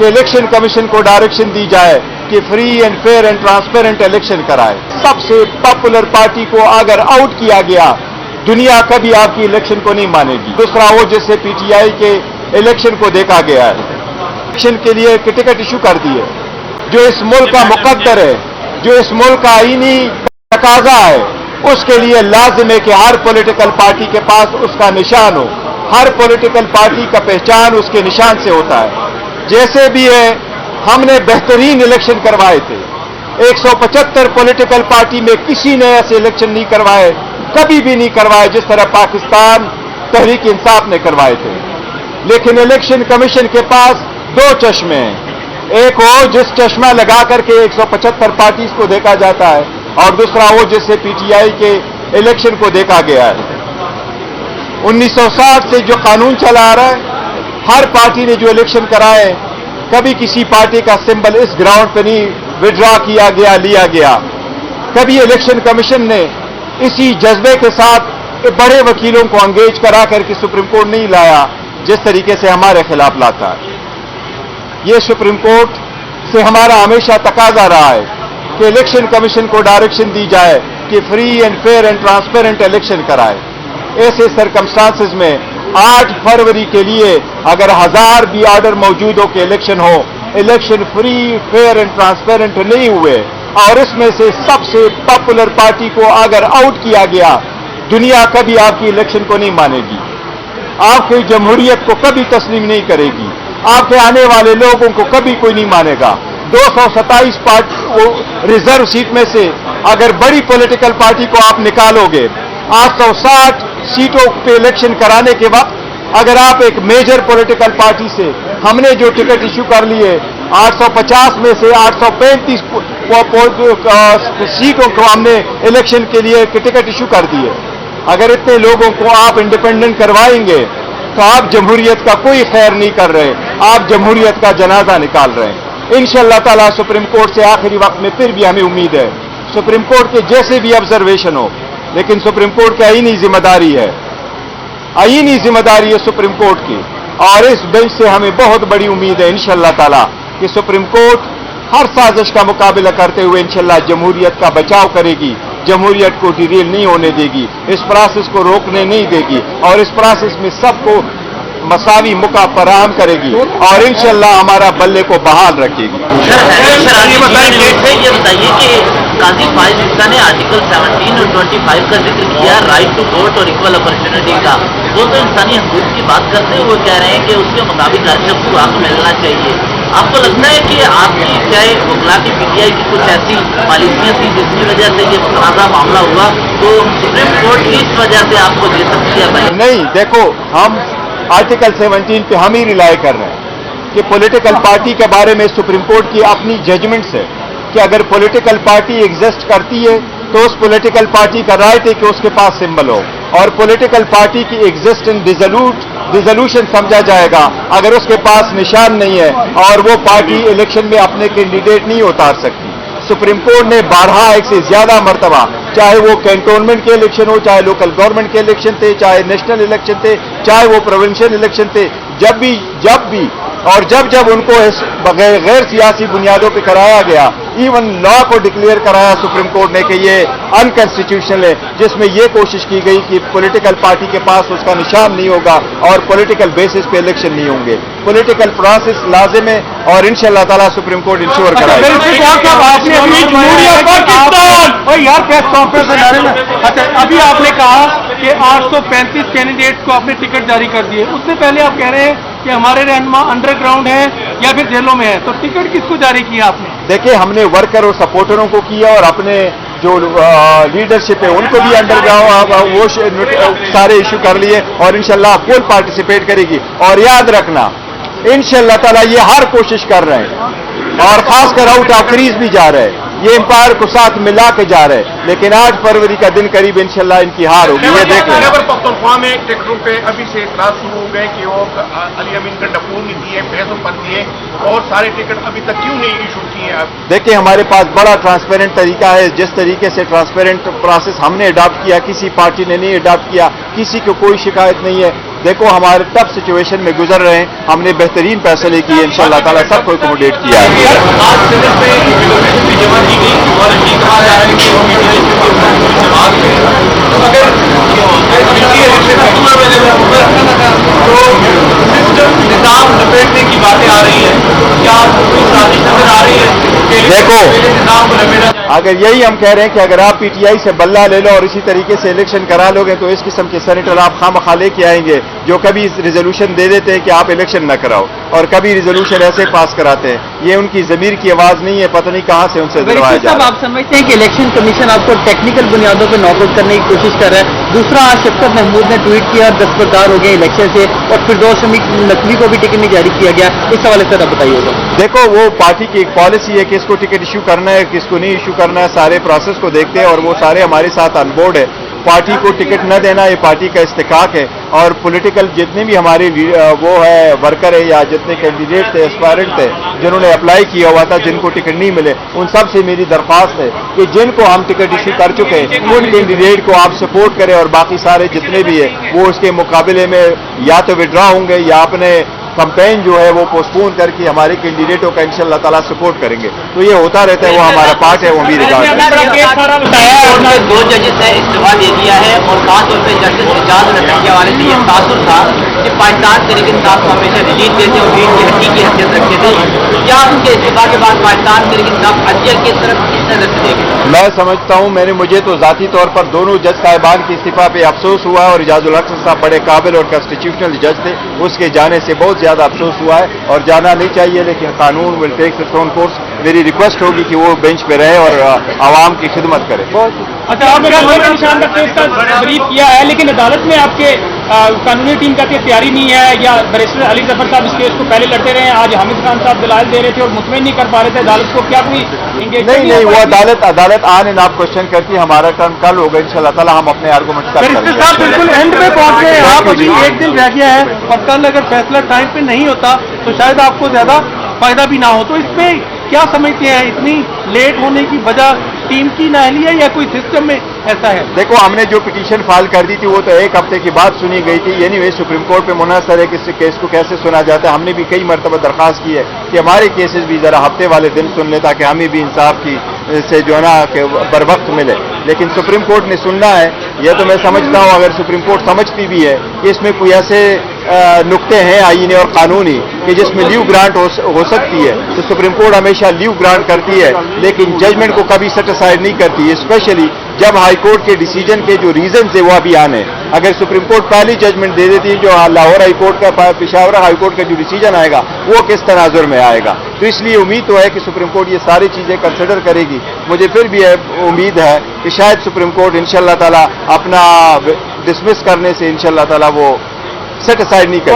कि election commission को direction दी जाए कि free and fair and transparent election कराए। सबसे पॉपुलर पार्टी को अगर आउट किया गया, दुनिया कभी आपकी इलेक्शन को नहीं मानेगी। दूसरा वो जैसे पीटीआई के इलेक्शन को देखा गया है, इलेक्शन के लिए टिकट इशू कर दिए। जो इस मुल्क का मुकद्दर है, जो इस मुल्क का आईनी तकाजा है, उसके लिए लाजिम है कि हर पॉलिटिकल पार्टी के पास उसका निशान हो। हर पॉलिटिकल पार्टी का पहचान उसके निशान से होता है। जैसे भी है, हमने बेहतरीन इलेक्शन करवाए थे। 175 पॉलिटिकल पार्टी में किसी ने ऐसे इलेक्शन नहीं करवाए, कभी भी नहीं करवाए जिस तरह पाकिस्तान तहरीक इंसाफ ने करवाए थे। लेकिन इलेक्शन कमीशन के पास दो चश्मे हैं। एक वो जिस चश्मा लगा करके 175 पार्टीज को देखा जाता है, और दूसरा वो जिससे पीटीआई के इलेक्शन को देखा गया है। 1960 से जो कानून चला आ रहा है, हर पार्टी ने जो इलेक्शन कराए, कभी किसी पार्टी का सिंबल इस ग्राउंड पर नहीं विड्रॉ किया गया, लिया गया। कभी इलेक्शन कमीशन ने इसी जज्बे के साथ बड़े वकीलों को अंगेज करा करके सुप्रीम कोर्ट नहीं लाया जिस तरीके से हमारे खिलाफ लाता है। ये सुप्रीम कोर्ट से हमारा हमेशा तकाजा रहा है कि इलेक्शन कमीशन को डायरेक्शन दी जाए कि free and fair and transparent election कराए। ऐसे सरकमस्टांसेस में 8 फरवरी के लिए अगर 1000 भी ऑर्डर मौजूद हो कि इलेक्शन हो, election free fair and transparent नहीं हुए और इसमें से सबसे पॉपुलर पार्टी को अगर आउट किया गया, दुनिया कभी आपकी इलेक्शन को नहीं मानेगी, आपकी जमहूरियत को कभी तस्लीम नहीं करेगी, आपके आने वाले लोगों को कभी कोई नहीं मानेगा। 227 रिजर्व सीट में से अगर बड़ी पॉलिटिकल पार्टी को आप निकालोगे, 860 सीटों पे इलेक्शन कराने के वक्त अगर आप एक मेजर पॉलिटिकल पार्टी से, हमने जो टिकट इश्यू कर लिए 850 में से 835 सीटों को हमने इलेक्शन के लिए टिकट इश्यू कर दिए। अगर इतने लोगों को आप इंडिपेंडेंट करवाएंगे तो आप जमहूरियत का कोई खैर नहीं कर रहे, आप जमहूरियत का जनाजा निकाल रहे हैं। इंशाअल्लाह ताला सुप्रीम कोर्ट से आखिरी वक्त में फिर भी हमें उम्मीद है, सुप्रीम कोर्ट के जैसे भी ऑब्जर्वेशन हो, लेकिन सुप्रीम कोर्ट की आईनी जिम्मेदारी है, आईनी जिम्मेदारी है सुप्रीम कोर्ट की। और इस बेंच से हमें बहुत बड़ी उम्मीद है इंशाअल्लाह ताला कि सुप्रीम कोर्ट हर साजिश का मुकाबला करते हुए इंशाअल्लाह जमहूरियत का बचाव करेगी, जमहूरियत को डिरेल नहीं होने देगी, इस प्रोसेस को रोकने नहीं देगी और इस प्रोसेस में सबको मसावी मौका फराहम करेगी और इंशाअल्लाह हमारा बल्ले को बहाल रखेगी। ये बताइए कि काजी फाइज इफ्ता ने आर्टिकल 17 और 25 का जिक्र किया, राइट टू वोट और इक्वल अपॉर्चुनिटी का। वो तो इंसानी हकूक की बात करते हैं, वो कह रहे हैं कि उसके मुताबिक हर शख्स को हक मिलना चाहिए। आपको लगता है कि आपकी चाहे वकला की पीटीआई की कुछ ऐसी पॉलिसियां थी जिसकी वजह से ये मुतनाज़ा मामला हुआ, तो सुप्रीम कोर्ट इस वजह से आपको दे सकती है? नहीं, देखो हम आर्टिकल 17 पे हम ही रिलाई कर रहे हैं कि पॉलिटिकल पार्टी के बारे में सुप्रीम कोर्ट की अपनी जजमेंट्स है कि अगर पॉलिटिकल पार्टी एग्जिस्ट करती है तो उस पॉलिटिकल पार्टी का राइट है कि उसके पास सिंबल हो, और पॉलिटिकल पार्टी की एग्जिस्टेंस डिसोल्यूशन समझा जाएगा अगर उसके पास निशान नहीं है और वो पार्टी इलेक्शन में अपने कैंडिडेट नहीं उतार सकती। सुप्रीम कोर्ट ने 12 एक से ज्यादा मरतबा, चाहे वो कैंटोनमेंट के इलेक्शन हो, चाहे लोकल गवर्नमेंट के इलेक्शन थे, चाहे नेशनल इलेक्शन थे, चाहे वो प्रोविंशियल इलेक्शन थे, जब भी और जब उनको गैर सियासी बुनियादों पर कराया गया, इवन लॉ को डिक्लेयर कराया सुप्रीम कोर्ट ने कि ये अनकॉन्स्टिट्यूशनल है, जिसमें ये कोशिश की गई कि पॉलिटिकल पार्टी के पास उसका निशान नहीं होगा और पॉलिटिकल बेसिस पे इलेक्शन नहीं होंगे। पॉलिटिकल प्रोसेस लाजिम है और इंशाअल्लाह ताला सुप्रीम कोर्ट इंश्योर कराएगा। अभी आपने कहा कि 835 कैंडिडेट्स को आपने टिकट जारी कर दिए, उससे पहले आप कह रहे हैं कि हमारे रहनुमा अंडरग्राउंड है या फिर जेलों में है, तो टिकट किसको जारी किया आपने? देखिए, हमने वर्कर और सपोर्टरों को किया और अपने जो लीडरशिप है उनको भी अंडरग्राउंड वो सारे इशू कर लिए और इंशाल्लाह फुल पार्टिसिपेट करेगी। और याद रखना, इंशाल्लाह ताला ये हर कोशिश कर रहे हैं और खासकर आउट ऑफ क्रीज भी जा रहे हैं, ये एम्पायर को साथ मिला के जा रहे हैं, लेकिन 8 फरवरी का दिन करीब इंशाल्लाह इनकी हार होगी। ये देख लें। खैबर पख्तूनख्वा में टिकटों पे अभी से इतराज शुरू हो गए कि वो अली अमीन का डपूर नहीं दिए, पैसों पर दिए और सारे टिकट अभी तक क्यों नहीं इशू किए? आप देखिए, हमारे पास बड़ा ट्रांसपेरेंट तरीका है। जिस तरीके से ट्रांसपेरेंट प्रोसेस हमने अडॉप्ट किया, किसी पार्टी ने नहीं अडॉप्ट किया, किसी को कोई शिकायत नहीं है। देखो हमारे टफ सिचुएशन में गुजर रहे हैं, हमने बेहतरीन फैसले किए, इंशाअल्लाह ताला सबको एकोमोडेट किया है। आज सेनेट में एप्लीकेशन भी जमा की गई और ये कहा जा रहा है कि वो मीडिया जमात में तो अगर तो सिस्टम निजाम लपेटने की बातें आ रही है, क्या कोई साजिश नजर आ रही है? देखो, निजाम को लपेटा जाए। अगर यही हम कह रहे हैं कि अगर आप पीटीआई से बल्ला ले लो और इसी तरीके से इलेक्शन करा लोगे तो इस किस्म के सेनेटर आप खामखा लेके आएंगे जो कभी रिजोल्यूशन दे देते हैं कि आप इलेक्शन न कराओ और कभी रिजोल्यूशन ऐसे पास कराते हैं। ये उनकी ज़मीर की आवाज़ नहीं है, पता नहीं कहाँ से उनसे दिलवाया जा रहा है। आप समझते हैं कि इलेक्शन कमीशन आपको टेक्निकल बुनियादों पर नॉकआउट करने की कोशिश कर रहा है? दूसरा, आज शफकत महमूद ने ट्वीट किया दस्तबरदार हो गए इलेक्शन से और फिरदौस शमीक नकवी को भी टिकट नहीं जारी किया गया, इस हवाले से आप बताइएगा। देखो, वो पार्टी की एक पॉलिसी है कि इसको टिकट इशू करना है, किसको नहीं इशू करना है, सारे प्रोसेस को देखते हैं और वो सारे हमारे साथ ऑन बोर्ड है। पार्टी को टिकट न देना ये पार्टी का इस्तेकाक है और पॉलिटिकल जितने भी हमारे वो है वर्कर है या जितने कैंडिडेट थे, एस्पायरेंट थे जिन्होंने अप्लाई किया हुआ था, जिनको टिकट नहीं मिले, उन सब से मेरी दरख्वास्त है कि जिनको हम टिकट इशू कर चुके हैं उन कैंडिडेट को आप सपोर्ट करें और बाकी सारे जितने भी है वो उसके मुकाबले में या तो विड्रॉ होंगे या अपने कैंपेन जो है वो पोस्टपोन करके हमारे कैंडिडेटों का इंशाअल्लाह ताला सपोर्ट करेंगे। तो ये होता रहता है, वो हमारा पार्ट है, वो भी रिकॉर्ड है। दो जजेस ने इस्तीफा दे दिया है और खासतौर पर जस्टिस एजाज लखनऊ वाले से ये तासुर था कि पाकिस्तान तहरीक इंसाफ को हमेशा रिलीज देते और भीड़ की हड्डी की हैसियत रखते थे। क्या उनके इस्तीफा के बाद पाकिस्तान तहरीक इंसाफ अजिया की तरफ किस नजर से देगी? मैं समझता हूं, मुझे तो ज़ाती तौर पर दोनों जज साहिबान के इस्तीफा पे अफसोस हुआ और इजाजुल हक साहब बड़े काबिल और कॉन्स्टिट्यूशनल जज थे, उसके जाने से बहुत ज़्यादा अफसोस हुआ है और जाना नहीं चाहिए, लेकिन कानून will take its own course. मेरी रिक्वेस्ट होगी कि वो बेंच पे रहे और आवाम की खिदमत करे। अच्छा, आपने निशान का केस का ब्रीफ किया है लेकिन अदालत में आपके कानूनी टीम कहती है तैयारी नहीं है, या बैरिस्टर अली जफर साहब इस केस को पहले लड़ते रहे, आज हामिद खान साहब दलाल दे रहे थे और मुतमईन नहीं कर पा रहे थे अदालत को, क्या कोई नहीं, वो अदालत आन एंड आप क्वेश्चन करती है, हमारा टर्न कल होगा इंशाअल्लाह ताला, हम अपने आर्गूमेंट बैरिस्टर साहब बिल्कुल एंड में पहुंच गए, आप अभी एक दिन रह गया है और कल अगर फैसला टाइम पे नहीं होता तो शायद आपको ज्यादा फायदा भी ना हो, तो इसमें क्या समझते हैं इतनी लेट होने की वजह टीम की नाअहली है या कोई सिस्टम में ऐसा है? देखो, हमने जो पिटीशन फाइल कर दी थी वो तो एक हफ्ते के बाद सुनी गई थी, यानी वे सुप्रीम कोर्ट पे मुनहसर है कि इस केस को कैसे सुना जाता है। हमने भी कई मरतबा दरख्वास्त की है कि हमारे केसेस भी जरा हफ्ते वाले दिन सुन ले ताकि हमें भी इंसाफ की से जो है ना कि बर वक्त मिले, लेकिन सुप्रीम कोर्ट ने सुनना है। यह तो मैं समझता हूँ अगर सुप्रीम कोर्ट समझती भी है कि इसमें कोई ऐसे नुक्ते हैं आईनी और कानूनी कि जिसमें लीव ग्रांट हो सकती है तो सुप्रीम कोर्ट हमेशा लीव ग्रांट करती है, लेकिन जजमेंट को कभी सेट असाइड नहीं करती, स्पेशली जब हाई कोर्ट के डिसीजन के जो रीजन है वो अभी आने। अगर सुप्रीम कोर्ट पहली जजमेंट दे देती है, जो लाहौर हाई कोर्ट का पेशावर हाई कोर्ट का जो डिसीजन आएगा वो किस तनाजुर में आएगा, तो इसलिए उम्मीद तो है कि सुप्रीम कोर्ट ये सारी चीजें कंसिडर करेगी। मुझे फिर भी उम्मीद है कि शायद सुप्रीम कोर्ट इंशाअल्लाह ताला अपना डिसमिस करने से इंशाअल्लाह ताला वो सेट असाइड नहीं करेगी।